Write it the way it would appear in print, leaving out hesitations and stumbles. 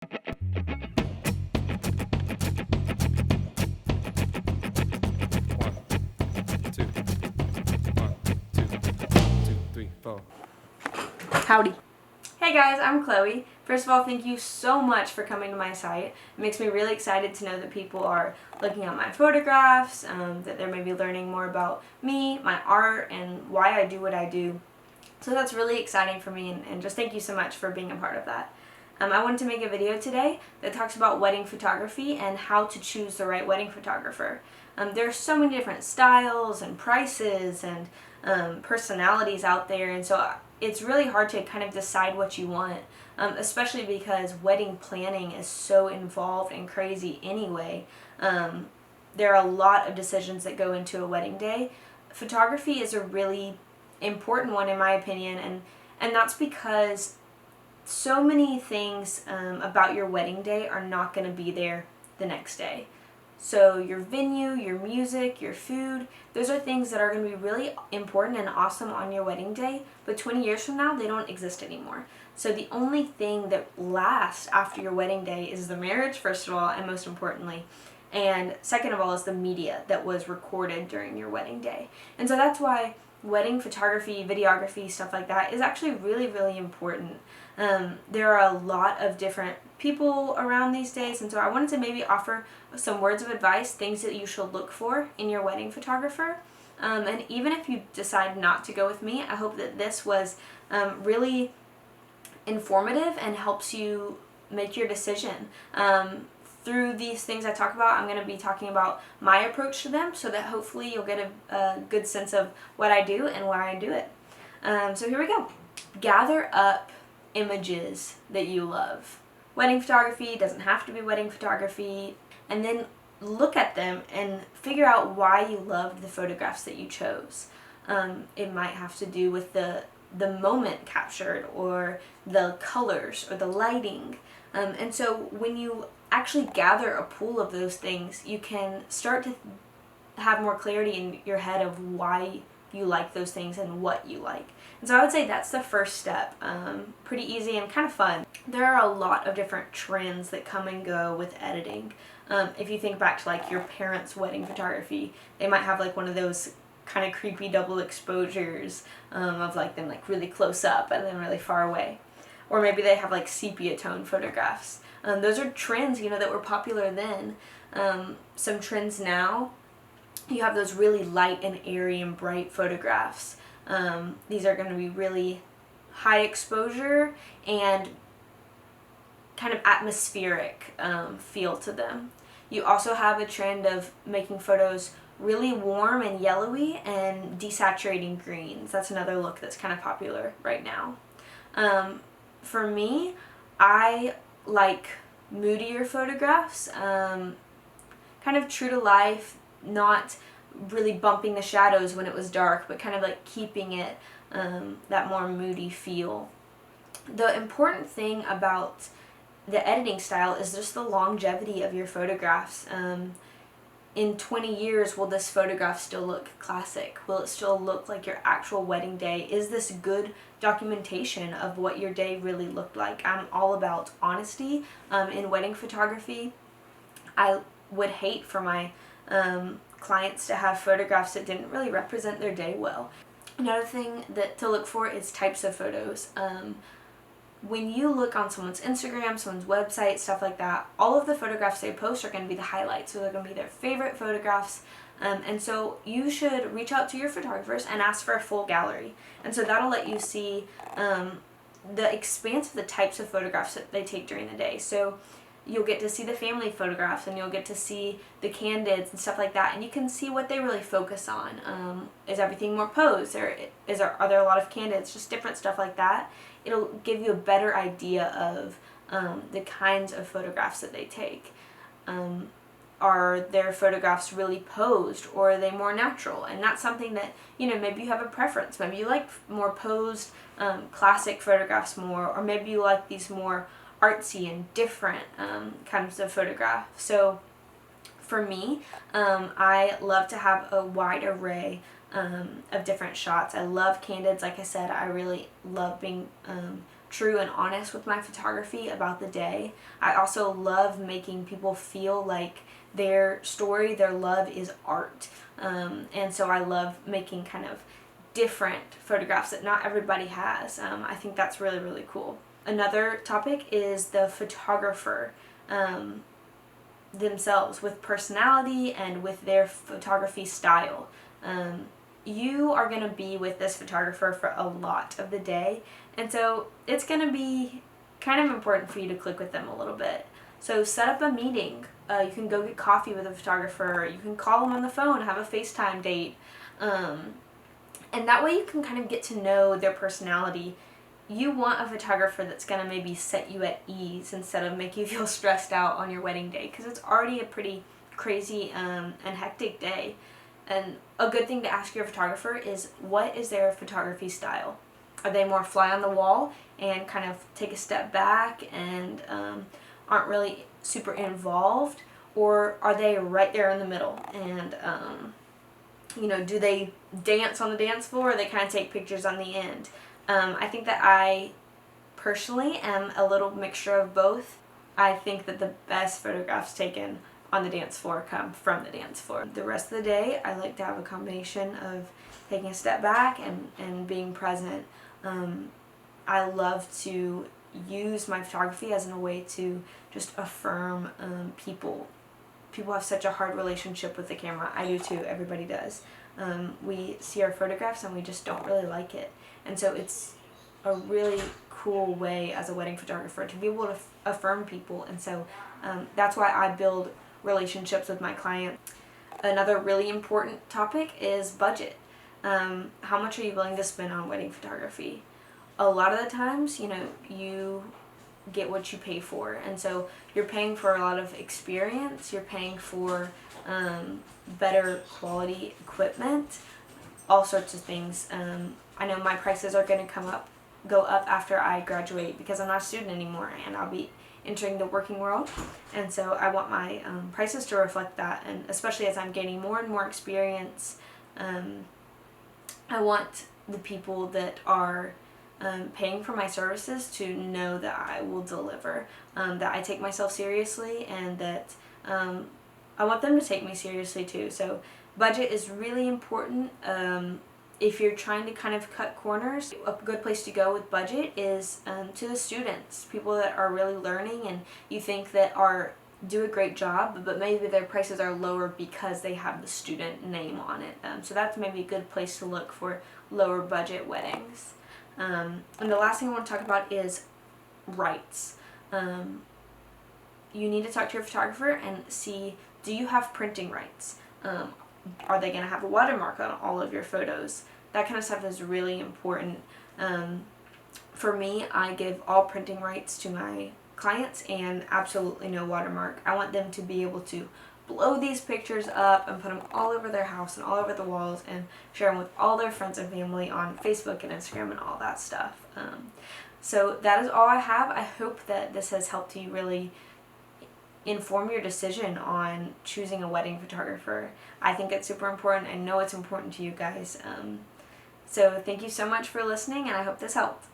Two, 1, 2, 1, 2, 3, 4. Howdy. Hey guys, I'm Chloe. First of all, thank you so much for coming to my site. It makes me really excited to know that people are looking at my photographs, that they're maybe learning more about me, my art, and why I do what I do. So that's really exciting for me, and just thank you so much for being a part of that. I wanted to make a video today that talks about wedding photography and how to choose the right wedding photographer. There are so many different styles and prices and personalities out there, and so it's really hard to kind of decide what you want, especially because wedding planning is so involved and crazy anyway. There are a lot of decisions that go into a wedding day. Photography is a really important one in my opinion, and that's because so many things about your wedding day are not going to be there the next day. So your venue, your music, your food, those are things that are going to be really important and awesome on your wedding day, but 20 years from now, they don't exist anymore. So the only thing that lasts after your wedding day is the marriage, first of all, and most importantly. And second of all is the media that was recorded during your wedding day. And so that's why wedding photography, videography, stuff like that is actually really, really important. There are a lot of different people around these days, and so I wanted to maybe offer some words of advice, things that you should look for in your wedding photographer. And even if you decide not to go with me, I hope that this was really informative and helps you make your decision. Through these things I talk about, I'm going to be talking about my approach to them so that hopefully you'll get a good sense of what I do and why I do it. So here we go. Gather up images that you love. Wedding photography doesn't have to be wedding photography. And then look at them and figure out why you loved the photographs that you chose. It might have to do with the moment captured, or the colors, or the lighting. And so when you actually gather a pool of those things, you can start to have more clarity in your head of why you like those things and what you like. And so I would say that's the first step. Pretty easy and kind of fun. There are a lot of different trends that come and go with editing. If you think back to like your parents' wedding photography, they might have like one of those kind of creepy double exposures of like them like really close up and then really far away. Or maybe they have like sepia tone photographs. Those are trends, that were popular then. Some trends now, you have those really light and airy and bright photographs. These are going to be really high exposure and kind of atmospheric feel to them. You also have a trend of making photos really warm and yellowy and desaturating greens. That's another look that's kind of popular right now. For me, I like moodier photographs, kind of true to life, not really bumping the shadows when it was dark, but kind of like keeping it that more moody feel. The important thing about the editing style is just the longevity of your photographs. In 20 years, will this photograph still look classic? Will it still look like your actual wedding day? Is this good documentation of what your day really looked like? I'm all about honesty in wedding photography. I would hate for my clients to have photographs that didn't really represent their day well. Another thing to look for is types of photos. When you look on someone's Instagram, someone's website, stuff like that, all of the photographs they post are going to be the highlights. So they're going to be their favorite photographs. And so you should reach out to your photographers and ask for a full gallery. And so that'll let you see the expanse of the types of photographs that they take during the day. So you'll get to see the family photographs, and you'll get to see the candids and stuff like that, and you can see what they really focus on. Is everything more posed, or are there a lot of candids? Just different stuff like that. It'll give you a better idea of the kinds of photographs that they take. Are their photographs really posed, or are they more natural? And that's something that, maybe you have a preference. Maybe you like more posed, classic photographs more, or maybe you like these more artsy and different kinds of photographs. So for me, I love to have a wide array of different shots. I love candids. Like I said, I really love being true and honest with my photography about the day. I also love making people feel like their story, their love is art. And so I love making kind of different photographs that not everybody has. I think that's really, really cool. Another topic is the photographer themselves, with personality and with their photography style. You are going to be with this photographer for a lot of the day, and so it's going to be kind of important for you to click with them a little bit. So set up a meeting. You can go get coffee with a photographer. You can call them on the phone, have a FaceTime date. And that way you can kind of get to know their personality. You want a photographer that's going to maybe set you at ease instead of make you feel stressed out on your wedding day, because it's already a pretty crazy and hectic day. And a good thing to ask your photographer is, what is their photography style? Are they more fly on the wall and kind of take a step back and aren't really super involved? Or are they right there in the middle? And, do they dance on the dance floor, or they kind of take pictures on the end? I think that I personally am a little mixture of both. I think that the best photographs taken on the dance floor come from the dance floor. The rest of the day, I like to have a combination of taking a step back and being present. I love to use my photography as a way to just affirm people. People have such a hard relationship with the camera. I do too. Everybody does. We see our photographs and we just don't really like it. And so it's a really cool way as a wedding photographer to be able to affirm people. And so that's why I build relationships with my clients. Another really important topic is budget. How much are you willing to spend on wedding photography? A lot of the times, you get what you pay for, and so you're paying for a lot of experience, you're paying for better quality equipment, all sorts of things. I know my prices are going to go up after I graduate, because I'm not a student anymore and I'll be entering the working world, and so I want my prices to reflect that. And especially as I'm gaining more and more experience, I want the people that are paying for my services to know that I will deliver, that I take myself seriously, and that I want them to take me seriously too. So budget is really important. If you're trying to kind of cut corners, a good place to go with budget is to the students, people that are really learning and you think that do a great job, but maybe their prices are lower because they have the student name on it. So that's maybe a good place to look for lower budget weddings. And the last thing I want to talk about is rights. You need to talk to your photographer and see, do you have printing rights? Are they going to have a watermark on all of your photos? That kind of stuff is really important. For me, I give all printing rights to my clients and absolutely no watermark. I want them to be able to blow these pictures up and put them all over their house and all over the walls and share them with all their friends and family on Facebook and Instagram and all that stuff. So that is all I have. I hope that this has helped you really inform your decision on choosing a wedding photographer. I think it's super important. I know it's important to you guys. So thank you so much for listening, and I hope this helped.